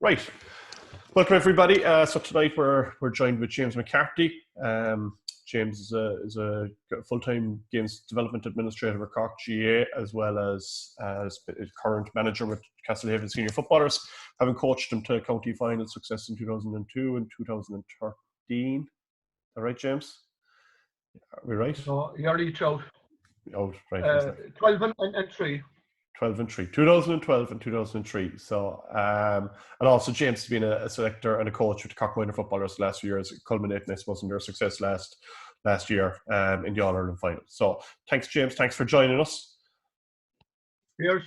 Right. Welcome everybody. So tonight we're joined with James McCarthy. James is a full-time games development administrator at Cork GA, as well as current manager with Castlehaven Senior Footballers, having coached them to county final success in 2002 and 2013. Is that right, James? Are we right? No, you're each out. Oh, right. 12 and 3. 12 and 3, 2012 and 2003. So, and also James has been a selector and a coach with the Cork Minor Footballers the last few years, culminating, I suppose, in their success last year in the All-Ireland final. So, thanks, James. Thanks for joining us. Cheers.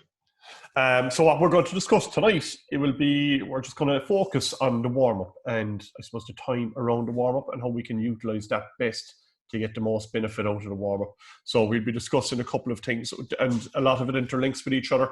So what we're going to discuss tonight, we're just going to focus on the warm-up and I suppose the time around the warm-up and how we can utilise that best to get the most benefit out of the warm-up. So we'll be discussing a couple of things, and a lot of it interlinks with each other.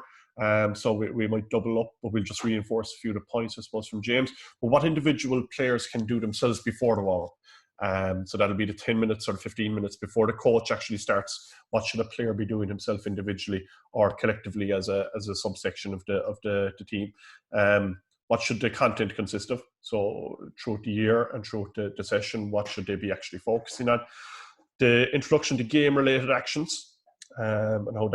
So we might double up, but we'll just reinforce a few of the points, I suppose, from James. But what individual players can do themselves before the warm-up. So that'll be the 10 minutes or the 15 minutes before the coach actually starts. What should a player be doing himself individually or collectively as a subsection of the team? What should the content consist of? So throughout the year and throughout the session, what should they be actually focusing on? The introduction to game-related actions and how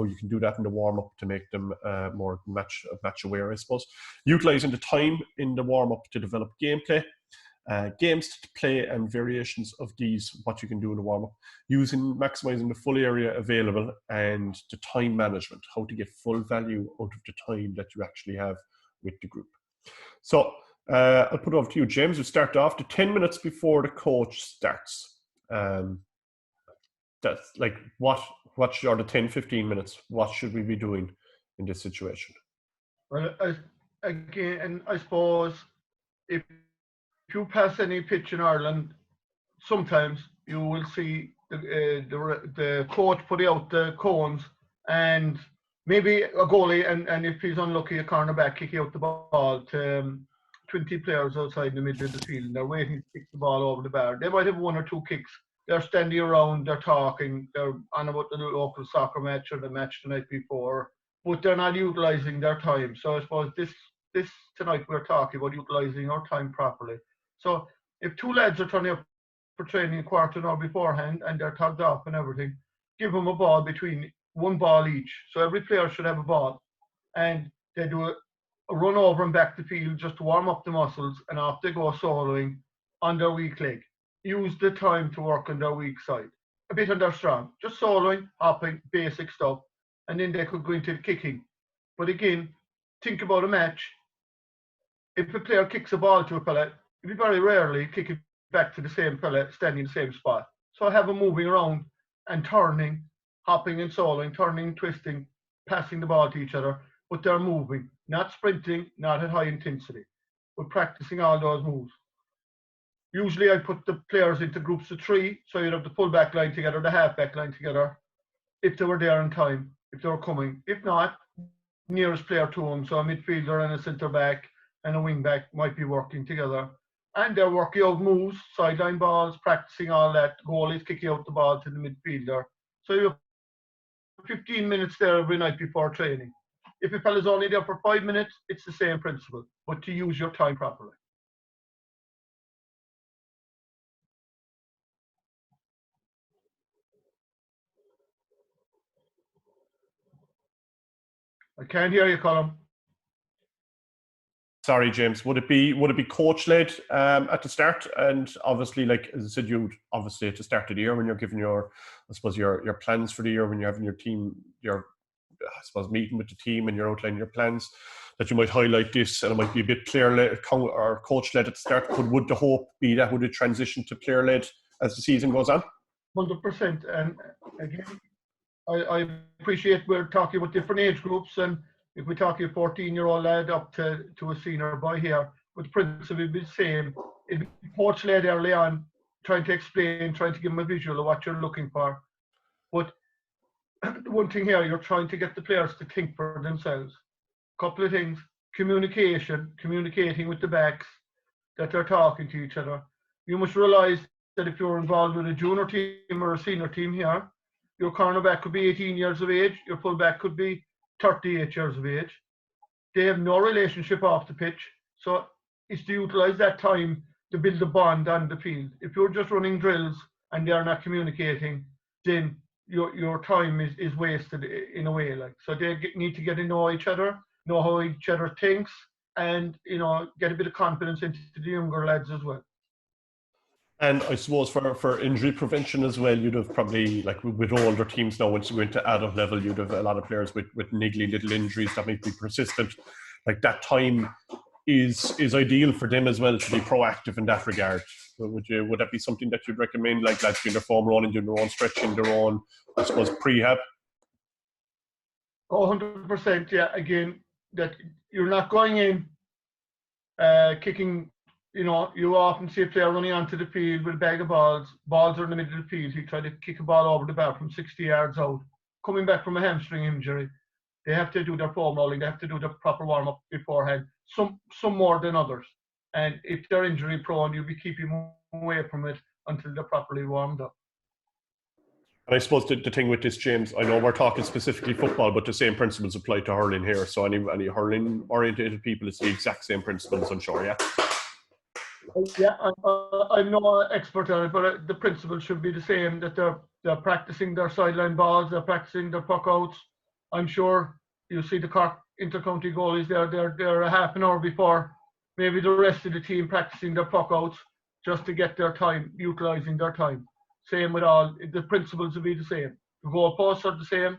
you can do that in the warm-up to make them more match aware, I suppose. Utilising the time in the warm-up to develop gameplay, games to play and variations of these, what you can do in the warm-up. Maximising the full area available and the time management, how to get full value out of the time that you actually have with the group. So I'll put it over to you, James. We'll start off the 10 minutes before the coach starts. That's like what are the 10-15 minutes? What should we be doing in this situation? Well, I suppose if you pass any pitch in Ireland, sometimes you will see the coach put out the cones and maybe a goalie, and if he's unlucky, a cornerback kicking out the ball to 20 players outside the middle of the field. And they're waiting to kick the ball over the bar. They might have one or two kicks. They're standing around, they're talking, they're on about the local soccer match or the match the night before, but they're not utilising their time. So I suppose this tonight we're talking about utilising our time properly. So if two lads are turning up for training a quarter of an hour beforehand and they're tugged off and everything, give them a ball between one ball each. So every player should have a ball. And they do a run over and back the field just to warm up the muscles, and off they go soloing on their weak leg. Use the time to work on their weak side. A bit on their strong. Just soloing, hopping, basic stuff. And then they could go into the kicking. But again, think about a match. If a player kicks a ball to a fella, it'll be very rarely kick it back to the same fella standing in the same spot. So have them moving around and turning, hopping and soloing, turning, twisting, passing the ball to each other, but they're moving, not sprinting, not at high intensity. We're practicing all those moves. Usually I put the players into groups of 3, so you'd have the full back line together, the half back line together, if they were there in time, if they were coming. If not, nearest player to them, so a midfielder and a centre back and a wing back might be working together. And they're working out moves, sideline balls, practicing all that, goalies kicking out the ball to the midfielder. So you have 15 minutes there every night before training. If a fella's only there for 5 minutes, it's the same principle, but to use your time properly. I can't hear you, Colin. Sorry, James. Would it be coach led at the start? And obviously, like as I said, you'd obviously at the start of the year when you're giving your plans for the year, when you're having your team, meeting with the team and you're outlining your plans, that you might highlight this, and it might be a bit player led or coach led at the start. But would the hope be that would it transition to player led as the season goes on? 100%. And again, I appreciate we're talking about different age groups, and if we talk a 14-year-old lad up to a senior boy here, but the principle would be the same. It'd be coach led early on, trying to explain, trying to give them a visual of what you're looking for. But the one thing here, you're trying to get the players to think for themselves. Couple of things: communicating with the backs, that they're talking to each other. You must realise that if you're involved with a junior team or a senior team here, your cornerback could be 18 years of age, your fullback could be 38 years of age. they have no relationship off the pitch. So it's to utilise that time to build a bond on the field. If you're just running drills and they are not communicating, then your time is wasted in a way. Like, so they need to get to know each other, know how each other thinks, and get a bit of confidence into the younger lads as well. And I suppose for injury prevention as well, you'd have probably, like with older teams now, once you go into adult level, you'd have a lot of players with niggly little injuries that might be persistent. Like, that time is ideal for them as well to be proactive in that regard. Would that be something that you'd recommend, like lads doing their foam rolling, doing their own stretching, their own, I suppose, prehab? 100%, yeah. Again, that you're not going in kicking. You often see a player running onto the field with a bag of balls. Balls are in the middle of the field. He tried to kick a ball over the bar from 60 yards out. Coming back from a hamstring injury, they have to do their foam rolling. They have to do the proper warm-up beforehand. Some more than others. And if they're injury prone, you'll be keeping away from it until they're properly warmed up. And I suppose the thing with this, James, I know we're talking specifically football, but the same principles apply to hurling here. So any hurling-orientated people, it's the exact same principles, I'm sure, yeah? Yeah, I'm no expert on it, but the principle should be the same, that they're practicing their sideline balls, they're practicing their puck outs. I'm sure you see the Cork inter-county goalies, they're a half an hour before maybe the rest of the team practicing their puck outs just to get their time, utilising their time. Same with all, the principles will be the same. The goalposts are the same,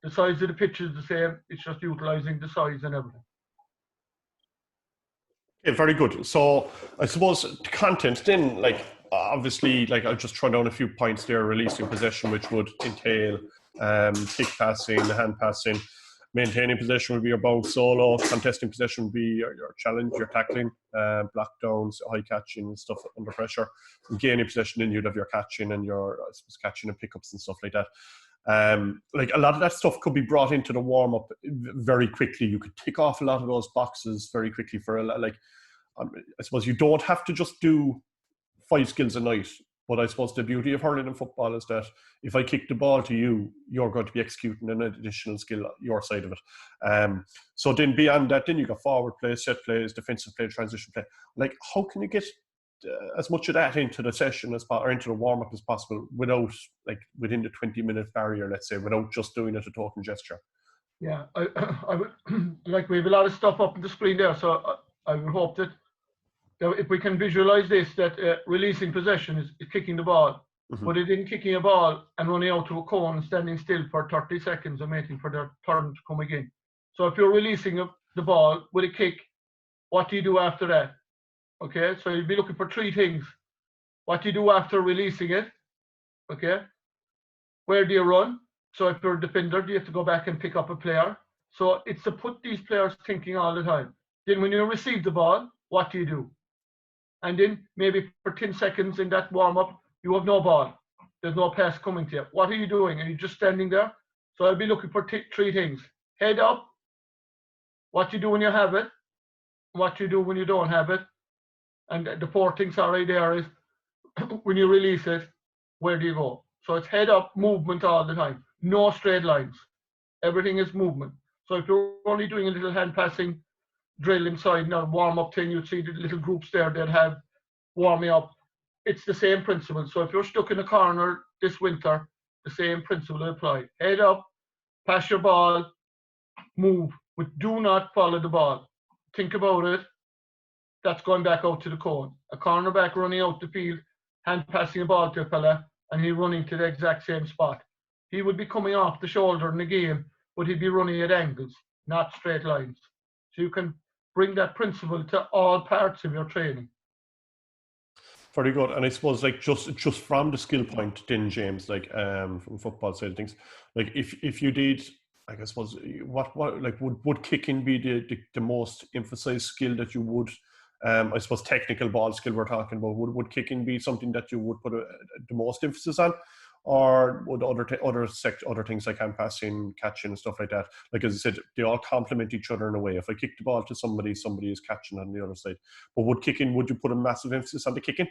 the size of the pitch is the same, it's just utilising the size and everything. Yeah, very good. So I suppose the content then, like, obviously, like, I'll just throw down a few points there. Releasing possession, which would entail kick passing, hand passing. Maintaining possession would be your bounce solo. Contesting possession would be your challenge, your tackling, block downs, high catching, stuff under pressure. And gaining possession, then you'd have your catching and your, I suppose, catching and pickups and stuff like that. Like, a lot of that stuff could be brought into the warm-up very quickly. You could tick off a lot of those boxes very quickly for I suppose you don't have to just do 5 skills a night, but I suppose the beauty of hurling and football is that if I kick the ball to you, you're going to be executing an additional skill your side of it. So then beyond that, then you got forward play, set plays, defensive play, transition play. Like, how can you get as much of that into the session or into the warm-up as possible without, like, within the 20-minute barrier, let's say, without just doing it a token gesture? Yeah, I would like, we have a lot of stuff up on the screen there, so I would hope that if we can visualize this, that releasing possession is kicking the ball, but it isn't kicking a ball and running out to a cone and standing still for 30 seconds and waiting for their turn to come again. So if you're releasing the ball with a kick, what do you do after that? Okay, so you'll be looking for 3 things. What do you do after releasing it? Okay, where do you run? So if you're a defender, do you have to go back and pick up a player? So it's to put these players thinking all the time. Then when you receive the ball, what do you do? And then maybe for 10 seconds in that warm-up, you have no ball. There's no pass coming to you. What are you doing? Are you just standing there? So I'll be looking for 3 things. Head up, what you do when you have it, what you do when you don't have it. And the 4 things are right there is, when you release it, where do you go? So it's head up, movement all the time. No straight lines. Everything is movement. So if you're only doing a little hand passing drill inside, now warm-up thing, you'd see the little groups there that have warming up. It's the same principle. So if you're stuck in a corner this winter, the same principle will apply. Head up, pass your ball, move, but do not follow the ball. Think about it. That's going back out to the cone. A cornerback running out the field, hand passing a ball to a fella, and he's running to the exact same spot. He would be coming off the shoulder in the game, but he'd be running at angles, not straight lines. So you can bring that principle to all parts of your training. Very good. And I suppose, like, just from the skill point then, James, like, from football side of things, like, if you did, like, I suppose, what like, would kicking be the most emphasized skill that you would, I suppose, technical ball skill we're talking about, would kicking be something that you would put the most emphasis on? Or would other things like hand passing, catching, and stuff like that? Like, as I said, they all complement each other in a way. If I kick the ball to somebody is catching on the other side. But would you put a massive emphasis on the kicking?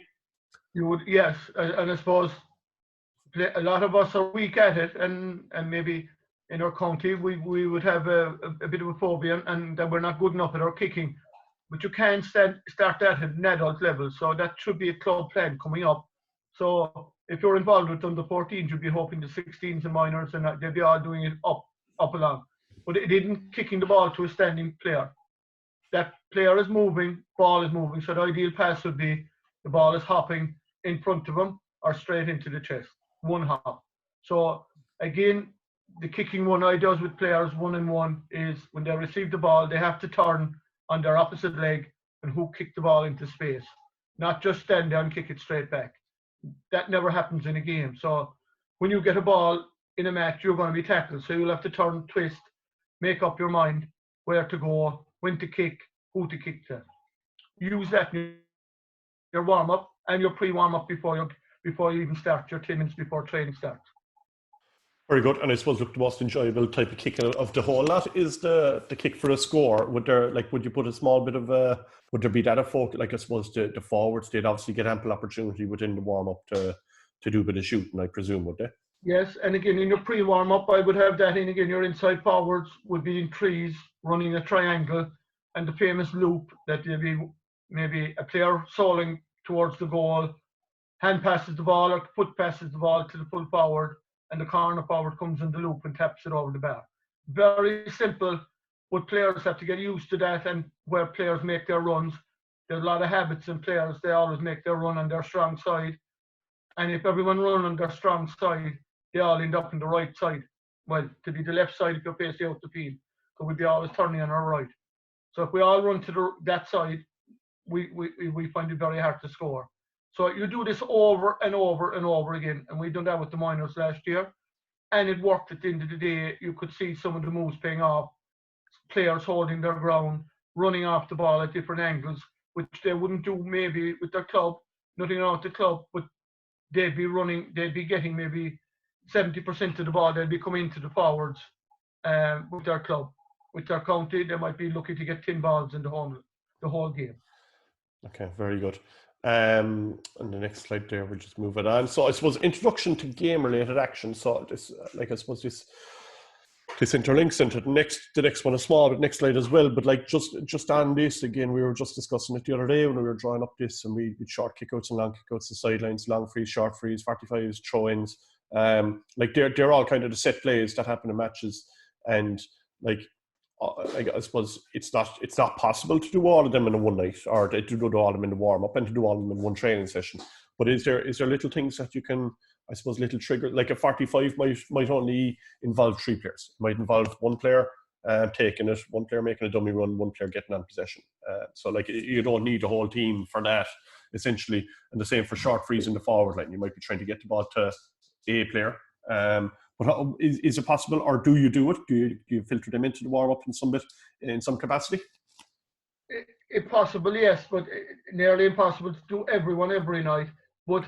You would, yes. And I suppose a lot of us are weak at it, and maybe in our county, we would have a bit of a phobia and that we're not good enough at our kicking. But you can start that at an adult level. So that should be a club plan coming up. So if you're involved with under 14s, you'll be hoping the 16s and minors and they'll be all doing it up along. But it isn't kicking the ball to a standing player. That player is moving, ball is moving. So the ideal pass would be the ball is hopping in front of him or straight into the chest. One hop. So again, the kicking one I does with players 1-on-1 is when they receive the ball, they have to turn on their opposite leg and hook kick the ball into space, not just stand there and kick it straight back. That never happens in a game. So when you get a ball in a match, you're going to be tackled. So you'll have to turn, twist, make up your mind where to go, when to kick, who to kick to. Use that in your warm-up and your pre-warm-up before you even start your 10 minutes before training starts. Very good. And I suppose, look, the most enjoyable type of kick of the whole lot is the kick for a score. Would you put a small bit of would there be that a focus? Like, I suppose the forwards, they'd obviously get ample opportunity within the warm-up to do a bit of shooting, I presume, would they? Yes, and again, in your pre-warm-up, I would have that in again. Your inside forwards would be in trees, running a triangle, and the famous loop that there'd be maybe a player soling towards the goal, hand passes the ball or foot passes the ball to the full forward, and the corner forward comes in the loop and taps it over the bar. Very simple, but players have to get used to that, and where players make their runs, there's a lot of habits in players. They always make their run on their strong side. And if everyone run on their strong side, they all end up on the right side. Well, to be the left side if you're facing out the field. So we'd be always turning on our right. So if we all run to that side, we find it very hard to score. So you do this over and over and over again. And we've done that with the minors last year. And it worked at the end of the day. You could see some of the moves paying off. Players holding their ground, running off the ball at different angles, which they wouldn't do maybe with their club, nothing wrong with the club, but they'd be getting maybe 70% of the ball, they'd be coming to the forwards with their club. With their county, they might be lucky to get 10 balls in the whole game. Okay, very good. On the next slide there, we'll just move it on. So I suppose introduction to game-related action. So this, like, I suppose this interlinks into the next one is small, but next slide as well. But like just on this again, we were just discussing it the other day when we were drawing up this, and we did short kickouts and long kickouts, the sidelines, long frees, short frees, 45s, throw-ins. Like they're all kind of the set plays that happen in matches, and like I suppose it's not possible to do all of them in a one night, or to do all of them in the warm up and to do all of them in one training session. But is there little things that you can, I suppose, little trigger, like a 45 might only involve 3 players. It might involve one player taking it, one player making a dummy run, one player getting on possession. So like you don't need a whole team for that, essentially. And the same for short frees in the forward line. You might be trying to get the ball to a player. But is it possible, or do you do it? Do you filter them into the warm-up in some capacity? If possible, yes, but nearly impossible to do everyone every night. But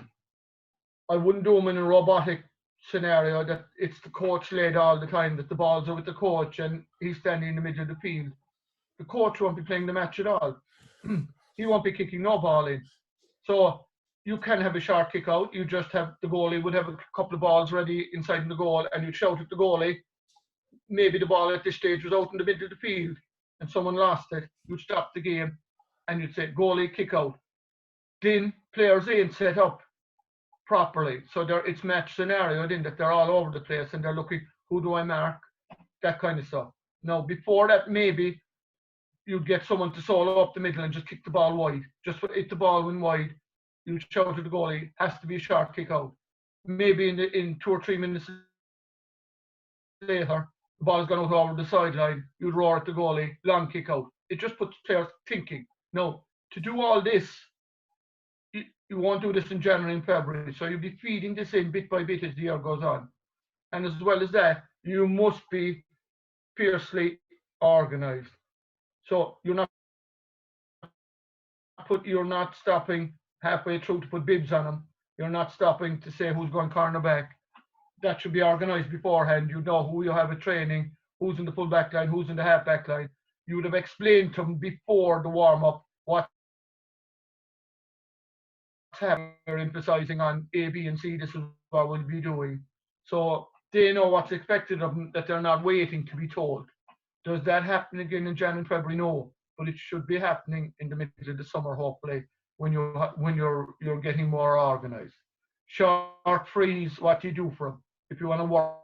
I wouldn't do them in a robotic scenario that it's the coach led all the time, that the balls are with the coach and he's standing in the middle of the field. The coach won't be playing the match at all. He won't be kicking no ball in. So you can have a short kick out. You just have the goalie would have a couple of balls ready inside the goal, and you'd shout at the goalie. Maybe the ball at this stage was out in the middle of the field and someone lost it. You'd stop the game and you'd say, goalie, kick out. Then players ain't set up properly. So it's match scenario then that they're all over the place and they're looking, who do I mark? That kind of stuff. Now, before that, maybe you'd get someone to solo up the middle and just kick the ball wide. Just if the ball went wide, you'd shout to the goalie, has to be a short kick out. Maybe in 2 or 3 minutes later, the ball's gone out over the sideline, you'd roar at the goalie, long kick out. It just puts players thinking. Now, to do all this, you won't do this in January and February, so you'll be feeding this in bit by bit as the year goes on. And as well as that, you must be fiercely organised. So you're not stopping halfway through to put bibs on them. You're not stopping to say who's going corner back. That should be organised beforehand. You know who you have at training, who's in the full back line, who's in the half back line. You would have explained to them before the warm-up what's happening. We're emphasising on A, B and C, this is what we'll be doing. So they know what's expected of them, that they're not waiting to be told. Does that happen again in January and February? No, but it should be happening in the middle of the summer, hopefully, when you're getting more organised. Short freeze, what do you do for them? If you want to work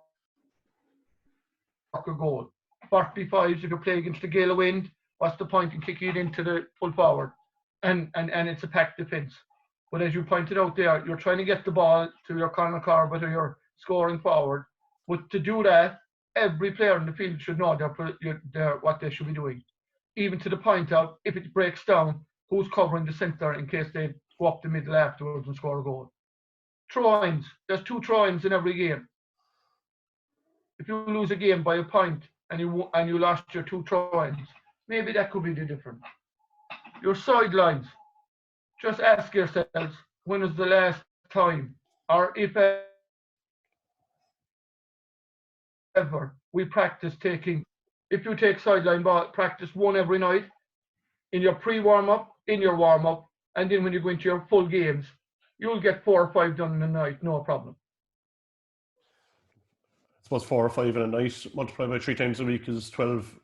a goal, 45s, if you're playing against the gale of wind, what's the point in kicking it into the full forward? And it's a packed defence. But as you pointed out there, you're trying to get the ball to your corner but you're scoring forward. But to do that, every player in the field should know what they should be doing. Even to the point of, if it breaks down, who's covering the centre in case they go up the middle afterwards and score a goal. Throw-ins. There's 2 throw-ins in every game. If you lose a game by a point and you lost your 2 throw-ins, maybe that could be the difference. Your sidelines. Just ask yourselves, when was the last time, or if ever, we practice taking, if you take sideline ball, practice 1 every night, in your pre-warm-up, in your warm-up, and then when you go into your full games, you'll get 4 or 5 done in a night, no problem. I suppose 4 or 5 in a night multiplied by 3 times a week is 12.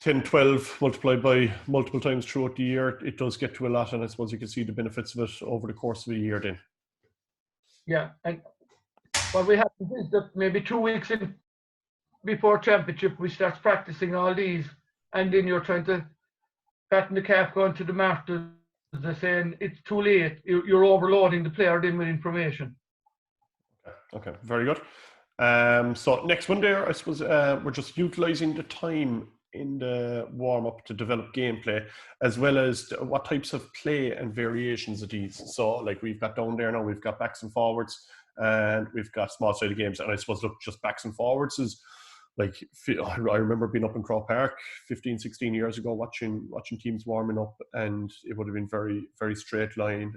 10, 12 multiplied by multiple times throughout the year, it does get to a lot, and I suppose you can see the benefits of it over the course of a year then. Yeah, and what we have to do is that maybe 2 weeks in before championship, we start practicing all these, and then you're trying to fatten the calf going to the masters. They're saying it's too late. You're overloading the player then with information. Okay, very good. So next one there, I suppose we're just utilising the time in the warm-up to develop gameplay, as well as what types of play and variations of these. So like we've got down there now, we've got backs and forwards, and we've got small-sided games. And I suppose, look, just backs and forwards is like, I remember being up in Crow Park 15, 16 years ago, watching teams warming up, and it would have been very, very straight line,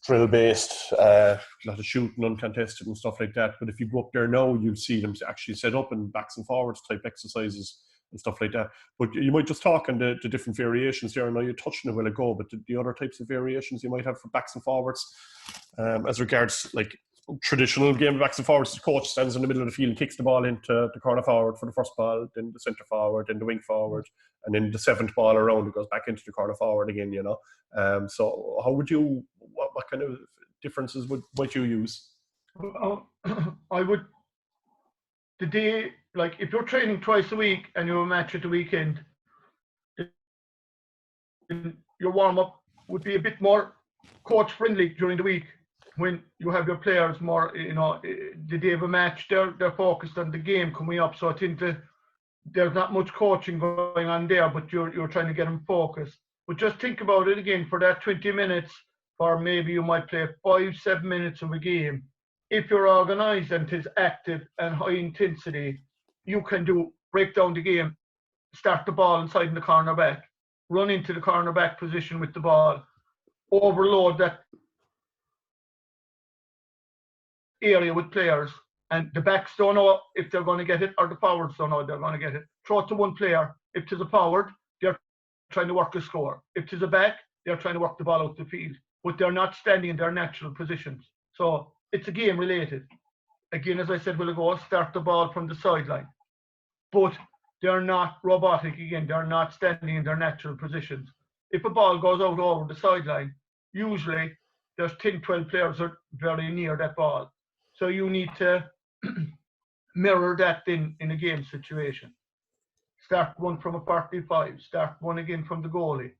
drill based, a lot of shooting, uncontested and stuff like that. But if you go up there now, you'll see them actually set up in backs and forwards type exercises and stuff like that. But you might just talk on the different variations there. I know you touched on it a while ago, but the other types of variations you might have for backs and forwards, as regards like traditional game of backs and forwards, the coach stands in the middle of the field and kicks the ball into the corner forward for the first ball, then the centre forward, then the wing forward, and then the 7th ball around, it goes back into the corner forward again, you know. So how would you, what kind of differences might you use? I would, the day, like if you're training twice a week and you have a match at the weekend, your warm-up would be a bit more coach friendly during the week. When you have your players more, you know, the day of a match, they're focused on the game coming up. So I think there's not much coaching going on there, but you're trying to get them focused. But just think about it again, for that 20 minutes, or maybe you might play 5-7 minutes of a game. If you're organised and it is active and high intensity, you can break down the game, start the ball inside in the cornerback, run into the cornerback position with the ball, overload that area with players, and the backs don't know if they're going to get it, or the forwards don't know if they're going to get it. Throw it to one player. If it's a forward, they're trying to work a score. If it's a back, they're trying to work the ball out the field, but they're not standing in their natural positions. So it's a game related. Again, as I said a while ago, start the ball from the sideline, but they're not robotic. Again, they're not standing in their natural positions. If a ball goes out over the sideline, usually there's 10, 12 players are very near that ball. So you need to mirror that in a game situation. Start one from a 45, start one again from the goalie.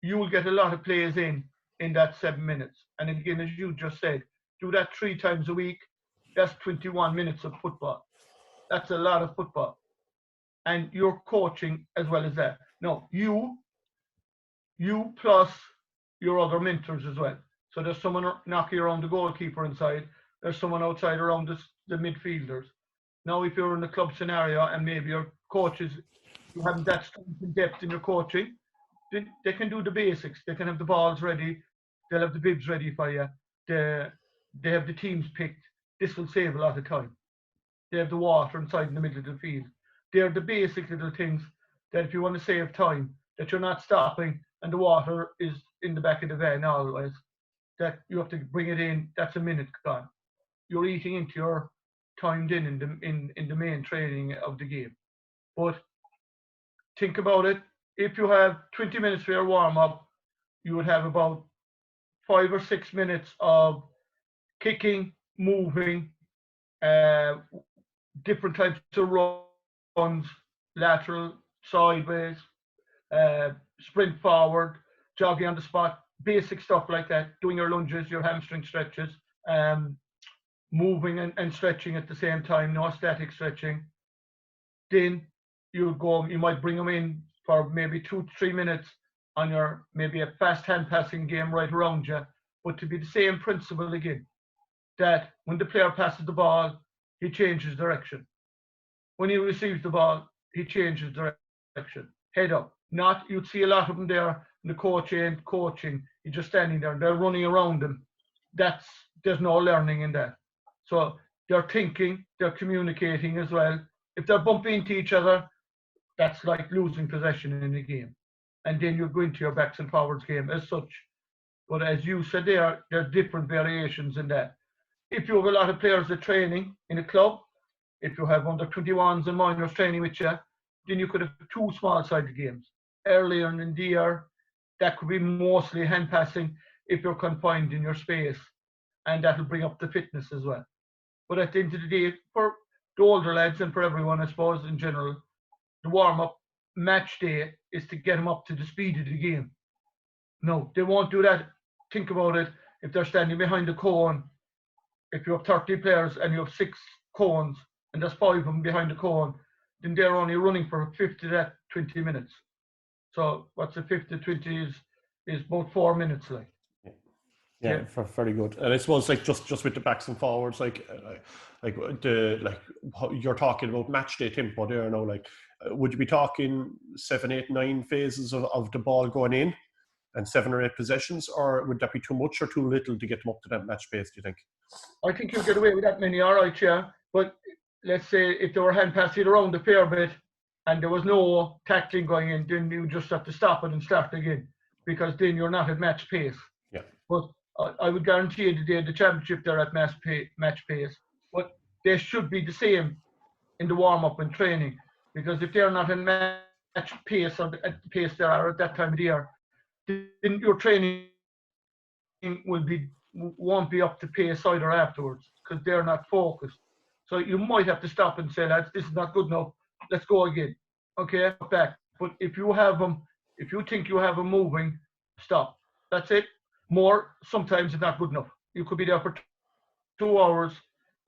You will get a lot of plays in that 7 minutes. And again, as you just said, do that 3 times a week. That's 21 minutes of football. That's a lot of football. And you're coaching as well as that. No, you plus your other mentors as well. So there's someone knocking around the goalkeeper inside. There's someone outside around the midfielders. Now, if you're in a club scenario and maybe your coaches, you haven't that strength and depth in your coaching, they can do the basics. They can have the balls ready. They'll have the bibs ready for you. They have the teams picked. This will save a lot of time. They have the water inside in the middle of the field. They're the basic little things that if you want to save time, that you're not stopping and the water is in the back of the van always, that you have to bring it in, that's a minute gone. you're eating into your time then in the main training of the game. But think about it. If you have 20 minutes for your warm-up, you would have about 5 or 6 minutes of kicking, moving, uh, different types of runs, lateral, sideways, sprint forward, jogging on the spot, basic stuff like that, doing your lunges, your hamstring stretches, moving and stretching at the same time, no static stretching. Then you might bring them in for maybe 2 to 3 minutes on your maybe a fast hand passing game right around you, but to be the same principle again, that when the player passes the ball, he changes direction. When he receives the ball, he changes direction. Head up. Not, you'd see a lot of them there, and the coach ain't coaching. He's just standing there, and they're running around him. There's no learning in that. So they're thinking, they're communicating as well. If they're bumping into each other, that's like losing possession in the game. And then you go into your backs and forwards game as such. But as you said, there are different variations in that. If you have a lot of players that are training in a club, if you have under 21s and minors training with you, then you could have 2 small-sided games. Earlier in the year, that could be mostly hand passing if you're confined in your space, and that'll bring up the fitness as well. But at the end of the day, for the older lads and for everyone, I suppose, in general, the warm-up match day is to get them up to the speed of the game. No, they won't do that. Think about it. If they're standing behind the cone, if you have 30 players and you have 6 cones, and there's 5 of them behind the cone, then they're only running for 50 to 20 minutes. So what's a 50 to 20 is about 4 minutes, like. Yeah, very good. And I suppose like just with the backs and forwards, like you're talking about match day tempo there now. Like, would you be talking 7, 8, 9 phases of the ball going in, and 7 or 8 possessions, or would that be too much or too little to get them up to that match pace? Do you think? I think you'll get away with that many, all right, yeah. But let's say if they were hand passing around a fair bit and there was no tackling going in, then you just have to stop it and start again, because then you're not at match pace. Yeah. But I would guarantee you today the championship they're at match pace, but they should be the same in the warm up and training, because if they're not in match pace or at the pace they are at that time of the year, then your training won't be up to pace either afterwards, because they're not focused. So you might have to stop and say, lads, this is not good enough. Let's go again. Okay, back. But if you think you have them moving, stop. That's it. More, sometimes it's not good enough. You could be there for 2 hours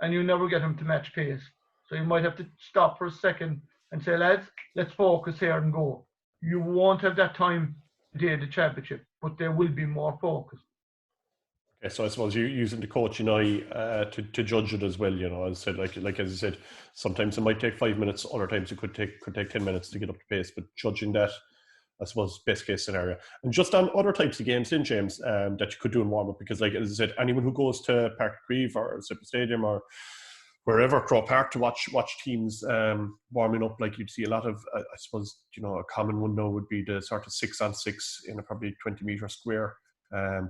and you never get them to match pace. So you might have to stop for a second and say, lads, let's focus here and go. You won't have that time today at the championship, but there will be more focus. Okay, so I suppose you're using the coaching eye to judge it as well. You know, as I said, like as I said, sometimes it might take 5 minutes, other times it could take 10 minutes to get up to pace. But judging that, I suppose, best case scenario. And just on other types of games in James that you could do in warm up, because like as I said, anyone who goes to Park Grieve or Sipa Stadium or wherever, Crow Park, to watch teams warming up, like you'd see a lot of, I suppose, you know, a common one now would be the sort of 6-on-6 in a probably 20-meter square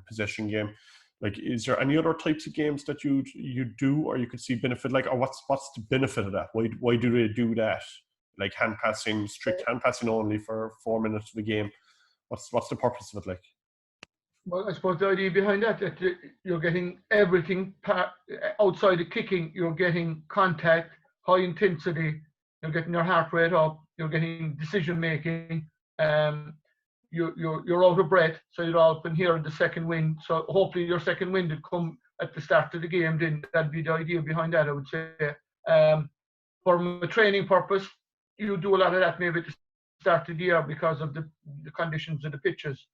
possession game. Like, is there any other types of games that you do, or you could see benefit? Like, or what's the benefit of that? Why do they do that? Like hand passing, strict hand passing only for 4 minutes of the game. What's the purpose of it? Like, well, I suppose the idea behind that you're getting everything outside of kicking. You're getting contact, high intensity. You're getting your heart rate up. You're getting decision making. You're out of breath, so you're all up in here in the second wind. So hopefully your second wind would come at the start of the game. Then that'd be the idea behind that, I would say. For a training purpose, you do a lot of that maybe at the start of the year because of the conditions of the pitches.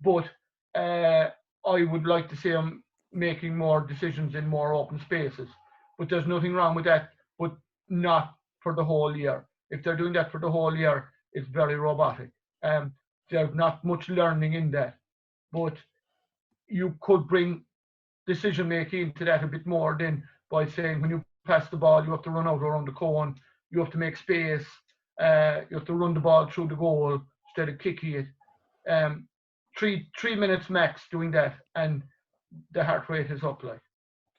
But I would like to see them making more decisions in more open spaces. But there's nothing wrong with that, but not for the whole year. If they're doing that for the whole year, it's very robotic. There's not much learning in that. But you could bring decision making into that a bit more then by saying when you pass the ball, you have to run out around the cone, you have to make space, you have to run the ball through the goal instead of kicking it. 3 minutes max doing that, and the heart rate is up. Like,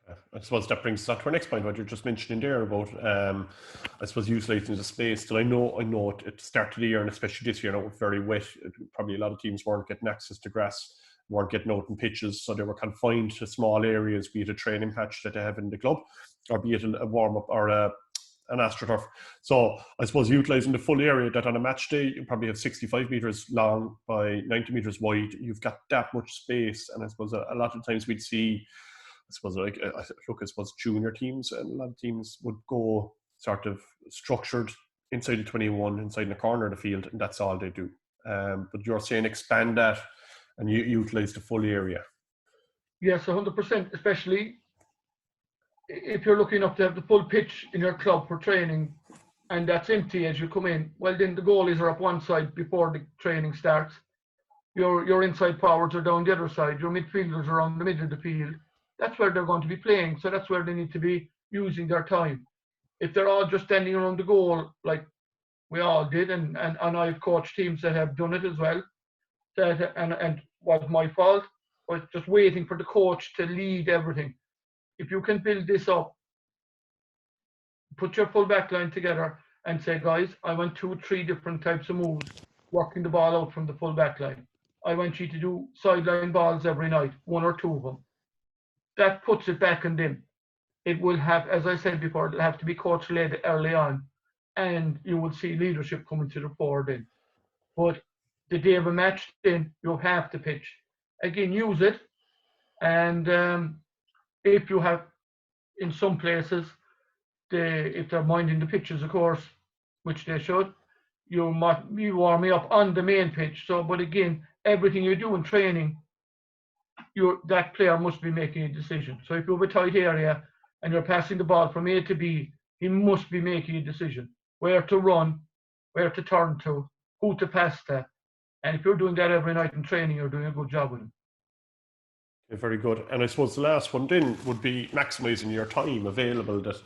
I suppose that brings us on to our next point, what you're just mentioning there about, I suppose, utilising the space. That I know at the start of the year, and especially this year, it was very wet. Probably a lot of teams weren't getting access to grass, weren't getting out in pitches, so they were confined to small areas, be it a training patch that they have in the club, or be it a warm-up or an AstroTurf. So I suppose utilising the full area, that on a match day, you probably have 65 metres long by 90 metres wide. You've got that much space, and I suppose a lot of times we'd see, I suppose, I suppose junior teams and a lot of teams would go sort of structured inside the 21, inside the corner of the field, and that's all they do. But you're saying expand that and you utilise the full area. Yes, 100%, especially if you're lucky enough to have the full pitch in your club for training and that's empty as you come in. Well, then the goalies are up one side before the training starts. Your inside forwards are down the other side. Your midfielders are on the middle of the field. That's where they're going to be playing. So that's where they need to be using their time. If they're all just standing around the goal, like we all did, and I've coached teams that have done it as well, and was my fault, was just waiting for the coach to lead everything. If you can build this up, put your full back line together and say, guys, I want 2-3 different types of moves, working the ball out from the full back line. I want you to do sideline balls every night, 1 or 2 of them. That puts it back in them. It will have, as I said before, it'll have to be coach-led early on, and you will see leadership coming to the fore then. But the day of a match, then you have to pitch. Again, use it, and if you have, in some places, if they're minding the pitches, of course, which they should, you warm me up on the main pitch. So, but again, everything you do in training, that player must be making a decision. So if you have a tight area and you're passing the ball from A to B, he must be making a decision. Where to run, where to turn to, who to pass to. And if you're doing that every night in training, you're doing a good job with him. Okay, very good. And I suppose the last one then would be maximising your time available. That,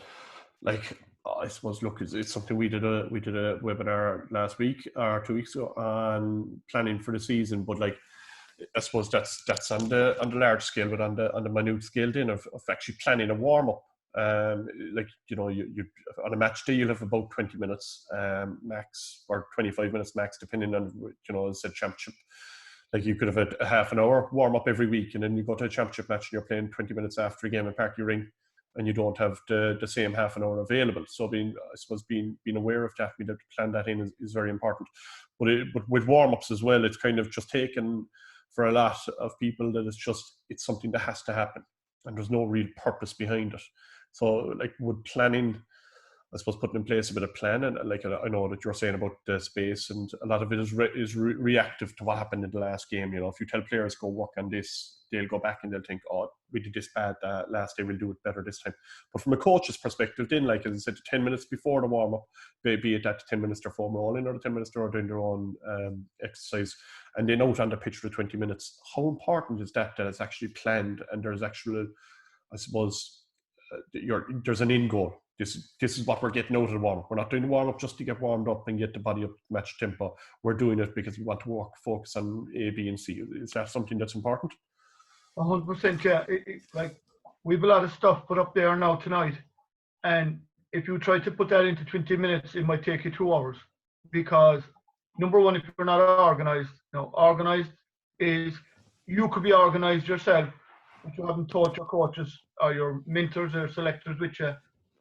like, I suppose, look, it's something we did a webinar last week or 2 weeks ago on planning for the season. But like, I suppose that's on the large scale, but on the minute scale then of actually planning a warm up. Like, you know, you on a match day you'll have about 20 minutes max, or 25 minutes max, depending on, you know, as I said, championship. Like, you could have a half an hour warm up every week, and then you go to a championship match and you're playing 20 minutes after a game in Park Ring, and you don't have the same half an hour available. So being aware of that, being able to plan that in is very important. But with warm ups as well, it's kind of just taken for a lot of people that it's something that has to happen, and there's no real purpose behind it. So, like, would planning, I suppose, putting in place a bit of plan, and like, I know that you're saying about the space, and a lot of it is reactive to what happened in the last game. You know, if you tell players go work on this, they'll go back and they'll think, oh, we did this bad last day, we'll do it better this time. But from a coach's perspective, then, like, as I said, 10 minutes before the warm up, be it that 10 minutes they're foam rolling, or the 10 minutes they're doing their own exercise, and then out on the pitch for the 20 minutes. How important is that it's actually planned, and there's actual, I suppose, there's an end goal. This is what we're getting out of the warm-up. We're not doing the warm-up just to get warmed up and get the body up to match tempo. We're doing it because we want to focus on A, B, and C. Is that something that's important? 100%, yeah. Like, we have a lot of stuff put up there now tonight, and if you try to put that into 20 minutes, it might take you 2 hours. Because, number one, if you're not organised, organised is, you could be organised yourself, but you haven't taught your coaches or your mentors or selectors with you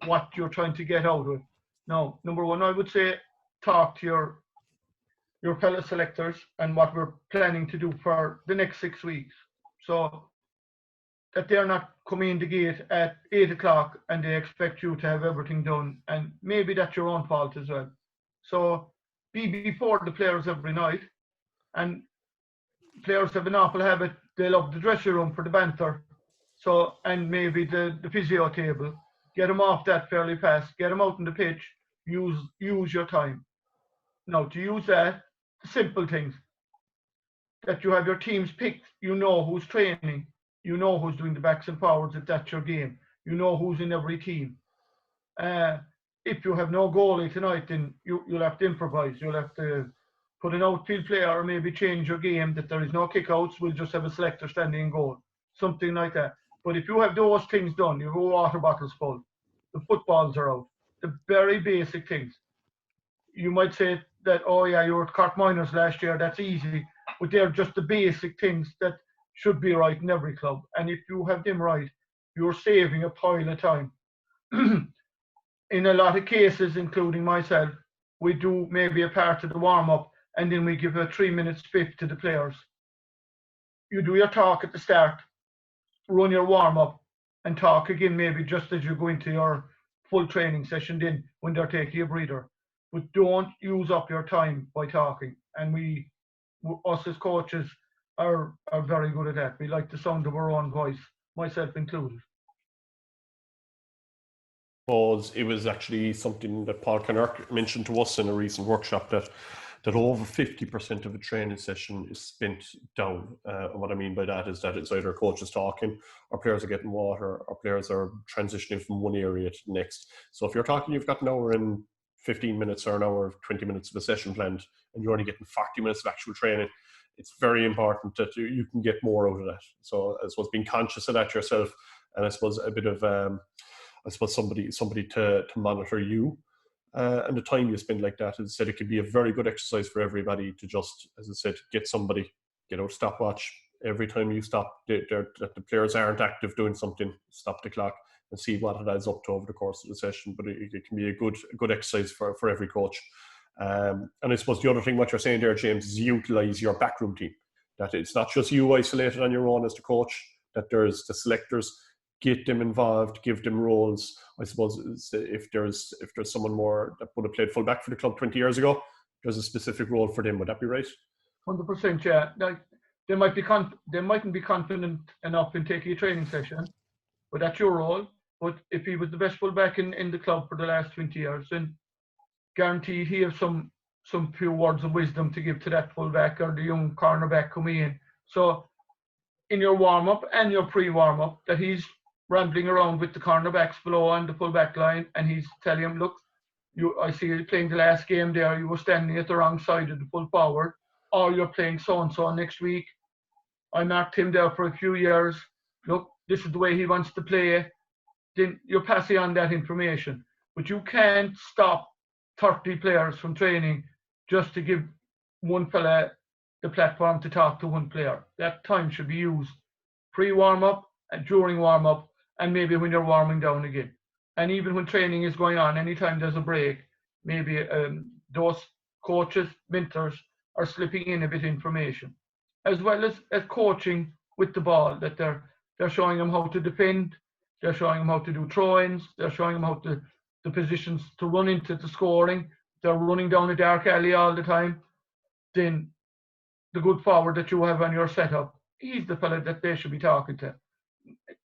what you're trying to get out of it. Now, number one, I would say talk to your fellow selectors and what we're planning to do for the next 6 weeks. So that they're not coming in the gate at 8 o'clock and they expect you to have everything done. And maybe that's your own fault as well. So be before the players every night. And players have an awful habit. They love the dressing room for the banter. So, and maybe the physio table. Get them off that fairly fast. Get them out on the pitch. Use your time. Now, to use that, the simple things. That you have your teams picked. You know who's training. You know who's doing the backs and forwards if that's your game. You know who's in every team. If you have no goalie tonight, then you'll have to improvise. You'll have to put an outfield player, or maybe change your game that there is no kickouts. We'll just have a selector standing in goal. Something like that. But if you have those things done, your water bottles full, the footballs are out, the very basic things. You might say that, oh yeah, you were at Cork Minors last year, that's easy, but they're just the basic things that should be right in every club. And if you have them right, you're saving a pile of time. In a lot of cases, including myself, we do maybe a part of the warm-up and then we give a 3-minute spiff to the players. You do your talk at the start, run your warm-up, and talk again maybe just as you go into your full training session then when they're taking a breather. But don't use up your time by talking. And us as coaches are very good at that. We like the sound of our own voice, myself included. It was actually something that Paul Kinnerk mentioned to us in a recent workshop that over 50% of a training session is spent down. And what I mean by that is that it's either coaches talking, or players are getting water, or players are transitioning from one area to the next. So if you're talking, you've got an hour and 15 minutes or an hour, 20 minutes of a session planned, and you're only getting 40 minutes of actual training, it's very important that you can get more out of that. So I suppose being conscious of that yourself, and I suppose a bit of somebody to monitor you and the time you spend like that. As I said, it could be a very good exercise for everybody to just, as I said, get out stopwatch every time you stop that the players aren't active doing something, stop the clock and see what it adds up to over the course of the session. But it can be a good exercise for every coach. And I suppose the other thing what you're saying there, James, is utilize your backroom team. That it's not just you isolated on your own as the coach, that there's the selectors. Get them involved, give them roles. I suppose if there's someone more that would have played fullback for the club 20 years ago, there's a specific role for them. Would that be right? 100%, yeah. They mightn't be confident enough in taking a training session, but that's your role. But if he was the best fullback in the club for the last 20 years, then guaranteed he has some few words of wisdom to give to that fullback or the young cornerback coming in. So in your warm-up and your pre-warm-up, that he's rambling around with the cornerbacks below on the full-back line, and he's telling him, look, I see you playing the last game there, you were standing at the wrong side of the full forward, or you're playing so-and-so next week. I marked him there for a few years. Look, this is the way he wants to play. Then you're passing on that information. But you can't stop 30 players from training just to give one fella the platform to talk to one player. That time should be used pre-warm-up and during warm-up, and maybe when you're warming down again. And even when training is going on, anytime there's a break, maybe those coaches, mentors are slipping in a bit of information, as well as coaching with the ball, that they're showing them how to defend, they're showing them how to do throw-ins, they're showing them how the positions to run into the scoring. They're running down a dark alley all the time. Then the good forward that you have on your setup, he's the fella that they should be talking to.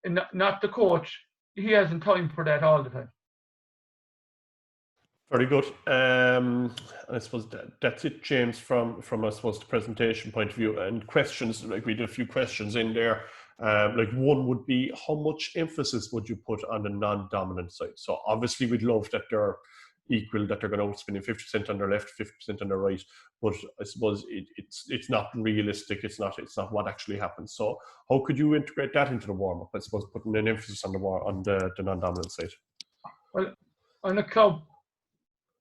And not the coach. He hasn't time for that all the time. Very good. I suppose that's it, James, from I suppose the presentation point of view. And questions, like we did a few questions in there. Like one would be, how much emphasis would you put on the non-dominant side? So obviously we'd love that they're equal, that they're going to spend 50% on their left, 50% on their right. But I suppose it's not realistic. It's not what actually happens. So how could you integrate that into the warm-up? I suppose putting an emphasis on the non-dominant side. Well, on the club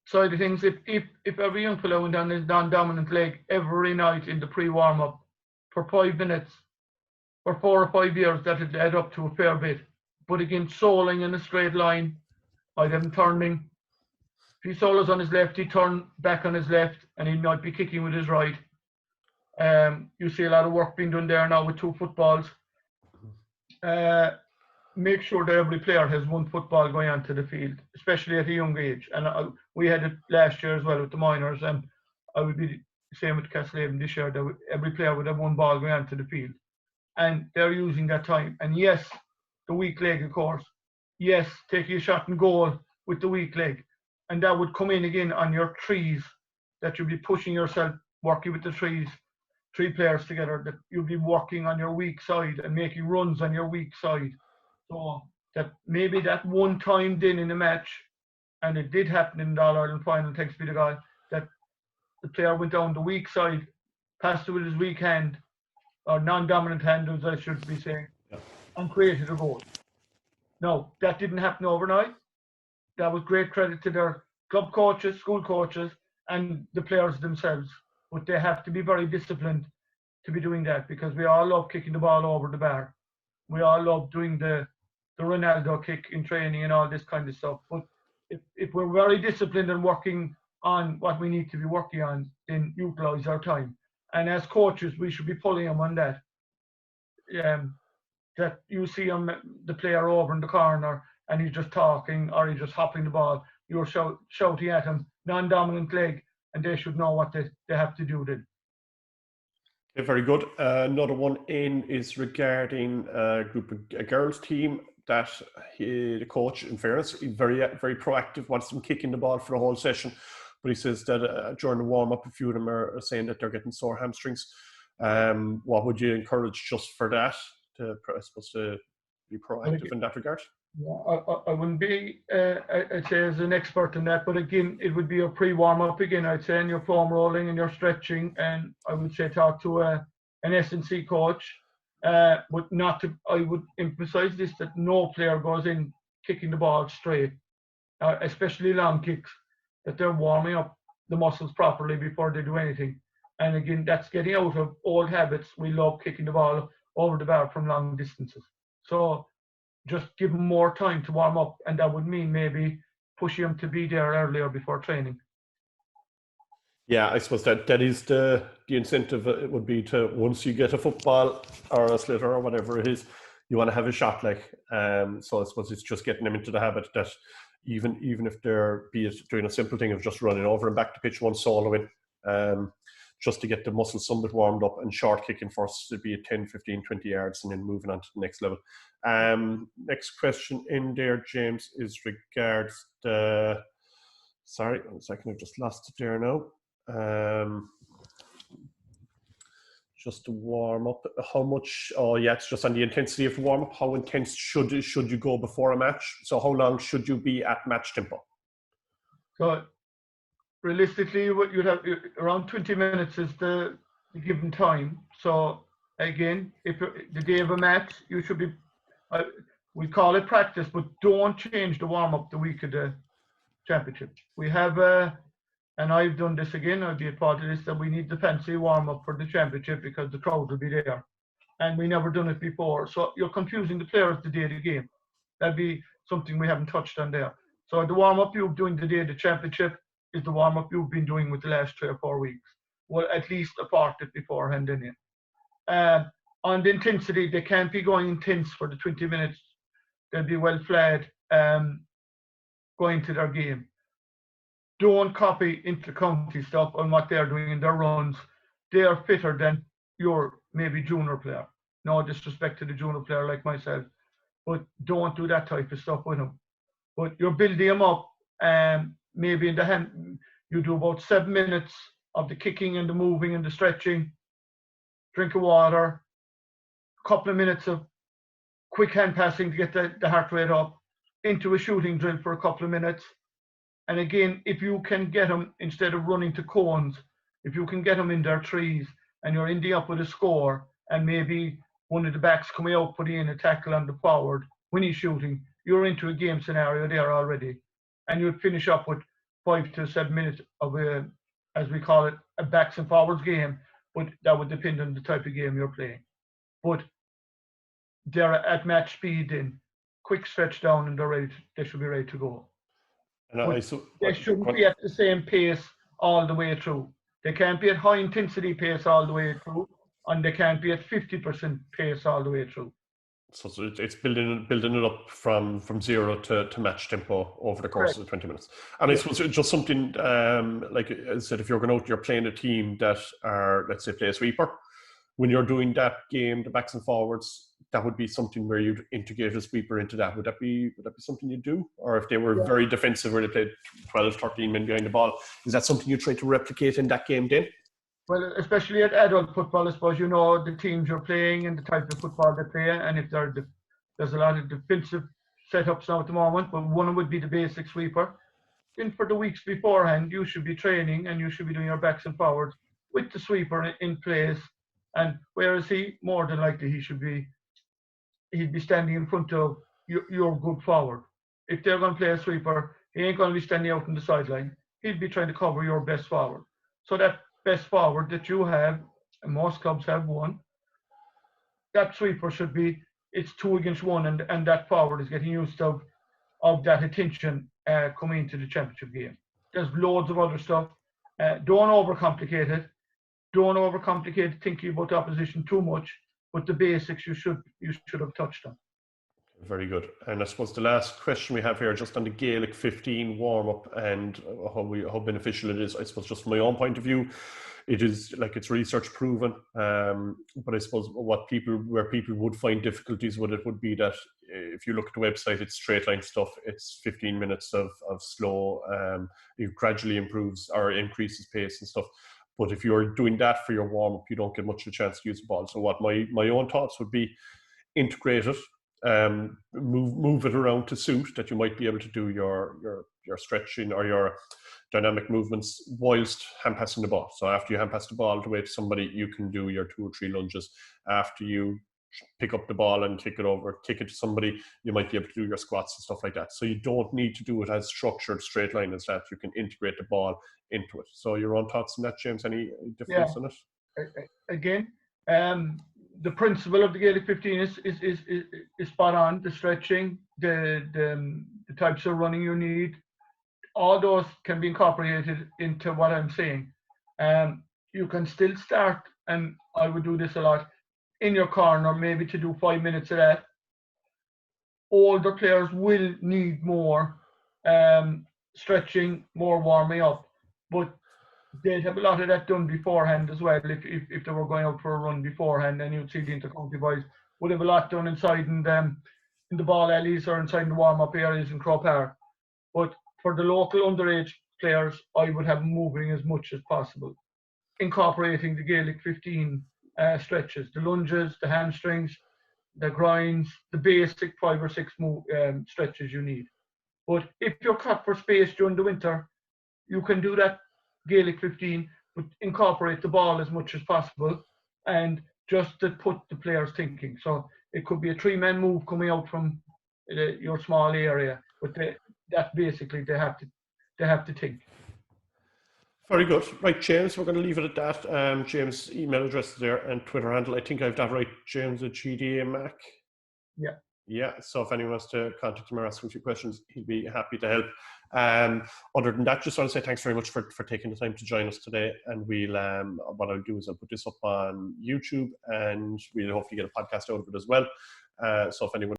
side of things, if every young fellow went on his non-dominant leg every night in the pre-warm-up for 5 minutes for 4 or 5 years, that would add up to a fair bit. But again, soling in a straight line, I'd have him turning. If he solos on his left, he'd turn back on his left, and he might be kicking with his right. You see a lot of work being done there now with 2 footballs. Make sure that every player has 1 football going onto the field, especially at a young age. And we had it last year as well with the minors, and I would be the same with Castlehaven this year, that every player would have 1 ball going onto the field. And they're using that time. And yes, the weak leg, of course. Yes, taking a shot and goal with the weak leg. And that would come in again on your threes, that you'll be pushing yourself, working with the threes, 3 players together, that you'll be working on your weak side and making runs on your weak side. So that maybe that one time then in a match, and it did happen in the All-Ireland final, thanks be to God, that the player went down the weak side, passed it with his weak hand, or non-dominant hand, as I should be saying. Yeah. and created a goal. Now, that didn't happen overnight. That was great credit to their club coaches, school coaches, and the players themselves. But they have to be very disciplined to be doing that, because we all love kicking the ball over the bar. We all love doing the Ronaldo kick in training and all this kind of stuff. But if we're very disciplined and working on what we need to be working on, then utilize our time. And as coaches, we should be pulling them on that. That you see him, the player over in the corner, and he's just talking or he's just hopping the ball. You're shouting at him, non-dominant leg, and they should know what they have to do then. Okay, very good. Another one in is regarding a girls team that the coach, in fairness, very proactive, wants them kicking the ball for the whole session. But he says that during the warm-up, a few of them are saying that they're getting sore hamstrings. What would you encourage just for that, to be proactive in that regard? Yeah, I wouldn't be, I'd say, as an expert in that, but again, it would be a pre-warm-up again, I'd say, and your foam rolling and your stretching, and I would say talk to an S&C coach, but not to, I would emphasize this, that no player goes in kicking the ball straight, especially long kicks, that they're warming up the muscles properly before they do anything. And again, that's getting out of old habits. We love kicking the ball over the bar from long distances. So just give them more time to warm up, and that would mean maybe pushing them to be there earlier before training. Yeah, I suppose that is the incentive. It would be to, once you get a football or a sliotar or whatever it is, you want to have a shot, like. So I suppose it's just getting them into the habit that even if they're, be it doing a simple thing of just running over and back to pitch one solo in, just to get the muscles somewhat warmed up, and short kicking first, to be at 10, 15, 20 yards, and then moving on to the next level. Next question in there, James, is regards the, sorry, 1 second, I've just lost it there now. Just to warm up, how much, oh yeah, it's just on the intensity of the warm up. How intense should you go before a match? So how long should you be at match tempo? So realistically, what you'd have around 20 minutes is the given time. So again, if the day of a match, you should be, we call it practice, but don't change the warm up the week of the championship. We have and I've done this again, I'll be a part of this, that we need the fancy warm up for the championship because the crowd will be there. And we never done it before. So you're confusing the players the day of the game. That'd be something we haven't touched on there. So the warm up you're doing the day of the championship is the warm up you've been doing with the last 3 or 4 weeks. Well, at least a part of it beforehand in it. On the intensity, they can't be going intense for the 20 minutes. They'll be well flat going to their game. Don't copy inter-county stuff on what they're doing in their runs. They are fitter than your maybe junior player. No disrespect to the junior player like myself, but don't do that type of stuff with them. But you're building them up, and maybe in the hand, you do about 7 minutes of the kicking and the moving and the stretching, drink of water, a couple of minutes of quick hand passing to get the heart rate up, into a shooting drill for a couple of minutes. And again, if you can get them, instead of running to cones, if you can get them in their trees and you're ending up with a score, and maybe one of the backs coming out putting in a tackle on the forward when he's shooting, you're into a game scenario there already. And you'd finish up with 5 to 7 minutes of a, as we call it, a backs and forwards game, but that would depend on the type of game you're playing. But they're at match speed then, quick stretch down, and they should be ready to go. And they shouldn't be at the same pace all the way through. They can't be at high intensity pace all the way through, and they can't be at 50% pace all the way through. So it's building it up from 0 to match tempo over the course of the 20 minutes. And I suppose just something, like I said, if you're going out, you're playing a team that are, let's say, play a sweeper. When you're doing that game, the backs and forwards, that would be something where you'd integrate a sweeper into that. Would that be something you'd do? Or if they were very defensive, where they played 12, 13 men behind the ball, is that something you try to replicate in that game then? Well, especially at adult football, I suppose, you know the teams you're playing and the type of football they play, and if there's a lot of defensive setups now at the moment, but one would be the basic sweeper. Then for the weeks beforehand, you should be training and you should be doing your backs and forwards with the sweeper in place. And where is he? More than likely, he should be he'd be standing in front of your good forward. If they're going to play a sweeper, he ain't going to be standing out on the sideline. He'd be trying to cover your best forward. So that best forward that you have, and most clubs have one, that sweeper should be, it's 2 against 1, and that forward is getting used of that attention coming into the championship game. There's loads of other stuff. Don't overcomplicate it. Don't overcomplicate thinking about the opposition too much, but the basics you should have touched on. Very good. And I suppose the last question we have here, just on the Gaelic 15 warm-up and how beneficial it is, I suppose just from my own point of view, it is like it's research proven. But I suppose where people would find difficulties with it would be that if you look at the website, it's straight line stuff. It's 15 minutes of slow. It gradually improves or increases pace and stuff. But if you're doing that for your warm-up, you don't get much of a chance to use the ball. So what my own thoughts would be, integrate it. Move it around to suit that you might be able to do your stretching or your dynamic movements whilst hand passing the ball. So after you hand pass the ball away to somebody, you can do your 2 or 3 lunges. After you pick up the ball and kick it to somebody, you might be able to do your squats and stuff like that. So you don't need to do it as structured straight line as that. You can integrate the ball into it. So your own thoughts on that, James? Any difference on it? Again, the principle of the Gaelic 15 is spot on. The stretching, the types of running you need, all those can be incorporated into what I'm saying. You can still start, and I would do this a lot, in your corner, maybe to do 5 minutes of that. Older players will need more stretching, more warming up, but they'd have a lot of that done beforehand as well. If they were going out for a run beforehand, then you'd see the intercounty boys would have a lot done inside in the ball alleys or inside the warm-up areas in Croke Park. But for the local underage players, I would have them moving as much as possible, incorporating the Gaelic 15 stretches, the lunges, the hamstrings, the grinds, the basic 5 or 6 stretches you need. But if you're cut for space during the winter, you can do that Gaelic 15, but incorporate the ball as much as possible and just to put the players thinking. So it could be a 3-man move coming out from your small area, but that basically they have to think. Very good. Right, James, we're going to leave it at that. James' email address is there and Twitter handle. I think I've that right, James at GDA Mac. Yeah. Yeah, so if anyone wants to contact him or ask him a few questions, he'd be happy to help. Other than that, just want to say thanks very much for taking the time to join us today. And we'll what I'll do is I'll put this up on YouTube and we'll hopefully get a podcast out of it as well. So if anyone